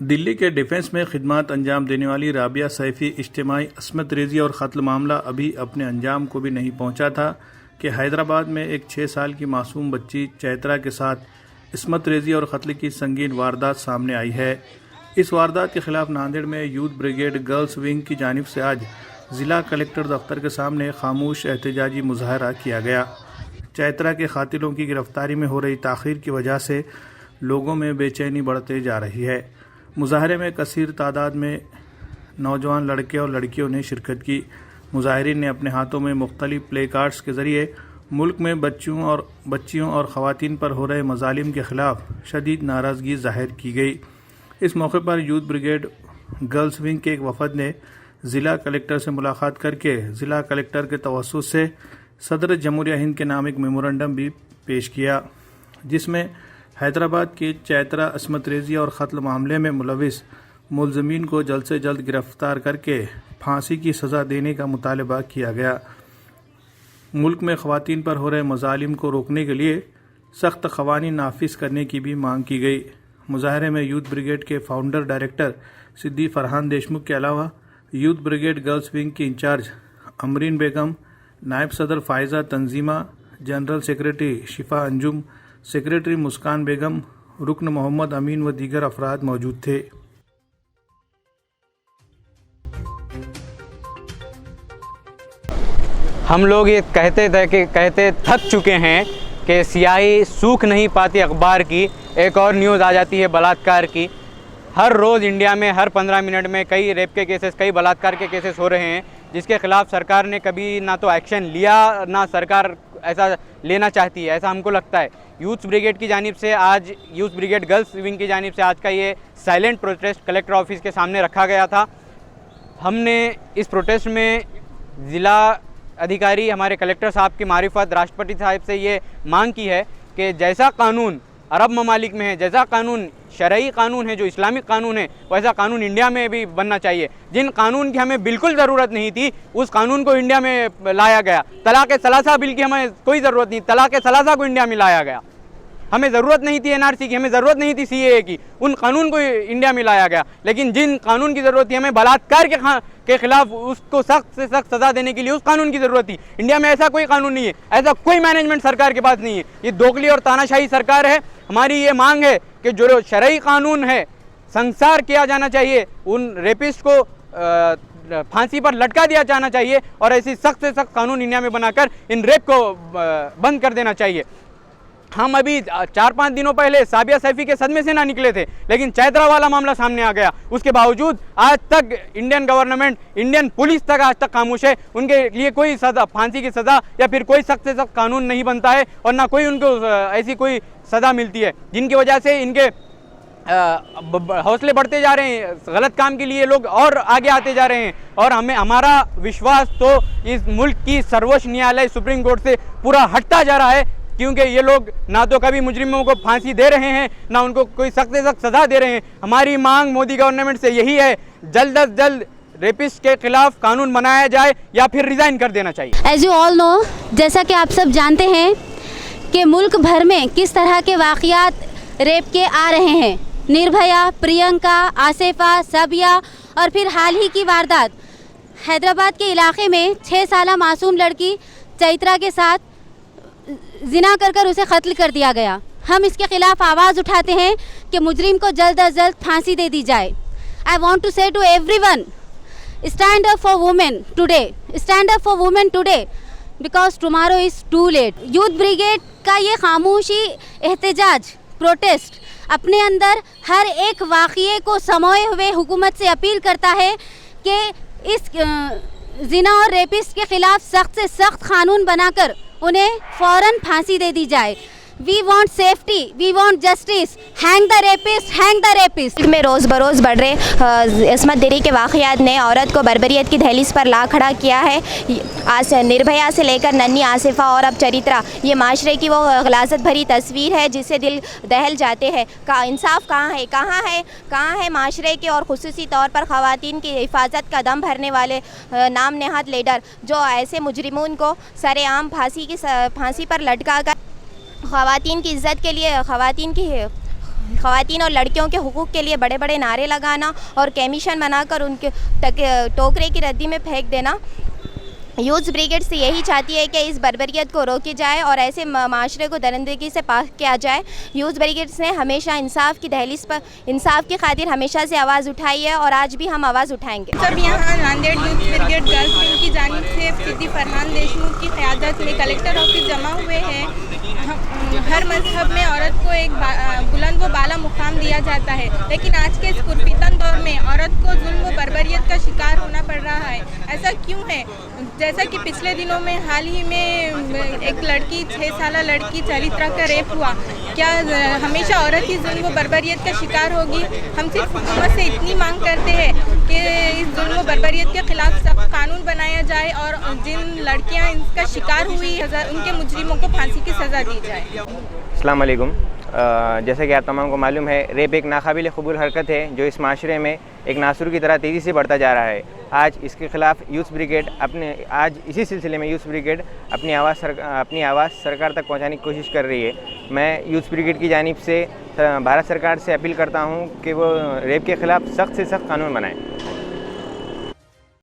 दिल्ली के डिफेंस में खिदमत अंजाम देने वाली राबिया सैफी इज्तिमाई असमत रेज़ी और कत्ल मामला अभी अपने अंजाम को भी नहीं पहुंचा था कि हैदराबाद में एक 6 साल की मासूम बच्ची चैत्रा के साथ इस्मत रेज़ी और कत्ल की संगीन वारदात सामने आई है। इस वारदात के खिलाफ नांदेड़ में यूथ ब्रिगेड गर्ल्स विंग की जानिब से आज ज़िला कलेक्टर दफ्तर के सामने खामोश एहतजाजी मुजाहरा किया गया। चैत्रा के कातिलों की गिरफ्तारी में हो रही ताख़ीर की वजह से लोगों में बेचैनी बढ़ते जा रही है। मुजाहरे में कसीर तादाद में नौजवान लड़के और लड़कियों ने शिरकत की। मुजाहिरीन ने अपने हाथों में मुख्तलिफ प्ले कार्ड्स के ज़रिए मुल्क में बच्चियों और ख़वातीन पर हो रहे मज़ालिम के ख़िलाफ़ शदीद नाराज़गी ज़ाहिर की गई। इस मौके पर यूथ ब्रिगेड गर्ल्स विंग के एक वफ़द ने ज़िला कलेक्टर से मुलाकात करके ज़िला कलेक्टर के तवस्सुत से सदर जमहूरिया हिंद के नाम एक मेमोरेंडम भी पेश किया, जिसमें हैदराबाद के चैत्रा असमत रेज़ी और कत्ल मामले में मुलविस मुलज़मीन को जल्द से जल्द गिरफ्तार करके फांसी की सज़ा देने का मुतालबा किया गया। मुल्क में ख़वातीन पर हो रहे मज़ालिम को रोकने के लिए सख्त क़वानीन नाफिज करने की भी मांग की गई। मुजाहरे में यूथ ब्रिगेड के फाउंडर डायरेक्टर सिद्दी फरहान देशमुख के अलावा यूथ ब्रिगेड गर्ल्स विंग की इंचार्ज अमरीन बेगम, नायब सदर फ़ायज़ा तंजीमा, जनरल सेक्रेटरी शिफा अंजुम, सेक्रेटरी मुस्कान बेगम, रुकन मोहम्मद अमीन व दीगर अफराद मौजूद थे। हम लोग ये कहते थक चुके हैं कि स्याही सूख नहीं पाती अखबार की, एक और न्यूज़ आ जाती है बलात्कार की। हर रोज़ इंडिया में हर 15 मिनट में कई रेप के केसेस, कई बलात्कार के केसेस हो रहे हैं, जिसके ख़िलाफ़ सरकार ने कभी ना तो एक्शन लिया, ना सरकार ऐसा लेना चाहती है, ऐसा हमको लगता है। यूथ ब्रिगेड की जानिब से आज, यूथ ब्रिगेड गर्ल्स विंग की जानिब से आज का ये साइलेंट प्रोटेस्ट कलेक्टर ऑफिस के सामने रखा गया था। हमने इस प्रोटेस्ट में ज़िला अधिकारी हमारे कलेक्टर साहब की मारिफत राष्ट्रपति साहब से ये मांग की है कि जैसा कानून अरब ममालिक में है, जैसा कानून शरई कानून है, जो इस्लामिक कानून है, वैसा कानून इंडिया में भी बनना चाहिए। जिन कानून की हमें बिल्कुल ज़रूरत नहीं थी, उस कानून को इंडिया में लाया गया। तलाक़ सलासा बिल की हमें कोई ज़रूरत नहीं, तलाक़ सलासा को इंडिया में लाया गया। हमें ज़रूरत नहीं थी एनआरसी की, हमें ज़रूरत नहीं थी सीएए की, उन कानून को इंडिया में लाया गया। लेकिन जिन कानून की ज़रूरत थी हमें बलात्कार के खिलाफ उसको सख्त से सख्त सज़ा देने के लिए, उस कानून की ज़रूरत थी। इंडिया में ऐसा कोई कानून नहीं है, ऐसा कोई मैनेजमेंट सरकार के पास नहीं है। ये दोगली और तानाशाही सरकार है। हमारी ये मांग है कि जो शरई कानून है संसार किया जाना चाहिए, उन रेपिस्ट को फांसी पर लटका दिया जाना चाहिए और ऐसी सख्त से सख्त कानून इंडिया में बनाकर इन रेप को बंद कर देना चाहिए। हम अभी 4-5 दिनों पहले साबिया सैफी के सदमे से ना निकले थे, लेकिन चैत्रा वाला मामला सामने आ गया। उसके बावजूद आज तक इंडियन गवर्नमेंट, इंडियन पुलिस तक आज तक खामोश है। उनके लिए कोई सज़ा, फांसी की सज़ा या फिर कोई सख्त से सख्त कानून नहीं बनता है और ना कोई उनको ऐसी कोई सज़ा मिलती है, जिनकी वजह से इनके हौसले बढ़ते जा रहे हैं। गलत काम के लिए लोग और आगे आते जा रहे हैं और हमारा विश्वास तो इस मुल्क की सर्वोच्च न्यायालय सुप्रीम कोर्ट से पूरा हटता जा रहा है, क्योंकि ये लोग ना तो कभी मुजरिमों को फांसी दे रहे हैं, ना उनको कोई सख्त से सख्त सज़ा दे रहे हैं। हमारी मांग मोदी गवर्नमेंट से यही है, जल्द अज जल्द रेपिस्ट के खिलाफ कानून बनाया जाए या फिर रिज़ाइन कर देना चाहिए। एज यू ऑल नो, जैसा कि आप सब जानते हैं कि मुल्क भर में किस तरह के वाक़यात रेप के आ रहे हैं। निर्भया, प्रियंका, आसिफा, सबिया और फिर हाल ही की वारदात हैदराबाद के इलाके में 6 साला मासूम लड़की चैत्रा के साथ जिना कर उसे कत्ल कर दिया गया। हम इसके खिलाफ आवाज़ उठाते हैं कि मुजरिम को जल्द अज जल्द फांसी दे दी जाए। I want to say to everyone, stand up for women today, stand up for women today, because tomorrow is too late. Youth brigade का ये खामोशी एहतजाज प्रोटेस्ट अपने अंदर हर एक वाक़ये को समोए हुए हुकूमत से अपील करता है कि इस जिना और रेपिस्ट के खिलाफ सख्त से सख्त कानून बनाकर उन्हें फ़ौरन फांसी दे दी जाए। We want safety, we want justice, hang the rapist, hang the rapist. में रोज़ बरोज़ बढ़ रहे इस्मत देरी के वाक़यात ने औरत को बर्बरियत की दहलीज पर ला खड़ा किया है। आज निर्भया से लेकर नन्ही आसिफा और अब चरित्रा, ये माशरे की वो गलाजत भरी तस्वीर है जिससे दिल दहल जाते हैं। का इंसाफ कहाँ है माशरे के और ख़ुसूसी तौर पर ख़वातीन की हिफाजत का दम भरने वाले नाम नेहाद लीडर, जो ऐसे मुजरिमून को सरेआम फांसी पर लटका कर ख़वातीन की इज़्ज़त के लिए, ख़वातीन की ख़वातीन और लड़कियों के हुकूक़ के लिए बड़े बड़े नारे लगाना और कमीशन बनाकर उनके टोकरे की रद्दी में फेंक देना। यूथ ब्रिगेड से यही चाहती है कि इस बर्बरियत को रोकी जाए और ऐसे माशरे को दरिंदगी से पाक किया जाए। यूथ ब्रिगेड्स ने हमेशा इंसाफ की दहलीज पर इंसाफ की खातिर हमेशा से आवाज़ उठाई है और आज भी हम आवाज़ उठाएंगे। सब यहाँ Nanded youth brigade girls wing की जानिब से सिद्दी फरहान देशमुख की क़यादत में कलेक्टर ऑफिस जमा हुए हैं। हर मजहब में औरत को एक बुलंद व बाला मुकाम दिया जाता है, लेकिन आज के इस पुरफितन दौर में औरत को जुल्म व बर्बरियत का शिकार होना पड़ रहा है। ऐसा क्यों है? जैसा कि पिछले दिनों में हाल ही में एक लड़की 6 साल लड़की चरित्रा का रेप हुआ, क्या हमेशा औरत ही जुल्म व बर्बरियत का शिकार होगी? हम सिर्फ हुकूमत से इतनी मांग करते हैं कि इस जुल्म व बर्बरियत के खिलाफ सख्त कानून बनाया जाए और जिन लड़कियां इसका शिकार हुई उनके मुजरिमों को फांसी की सज़ा दी जाए। अस्सलाम वालेकुम। जैसा कि आप तमाम को मालूम है, रेप एक नाकाबिल कबूल हरकत है जो इस माशरे में एक नासुर की तरह तेज़ी से बढ़ता जा रहा है। आज इसके ख़िलाफ़ यूथ ब्रिगेड आज इसी सिलसिले में यूथ ब्रिगेड अपनी आवाज़ सरकार तक पहुंचाने की कोशिश कर रही है। मैं यूथ ब्रिगेड की जानिब से भारत सरकार से अपील करता हूं कि वो रेप के ख़िलाफ़ सख्त से सख्त कानून बनाएं।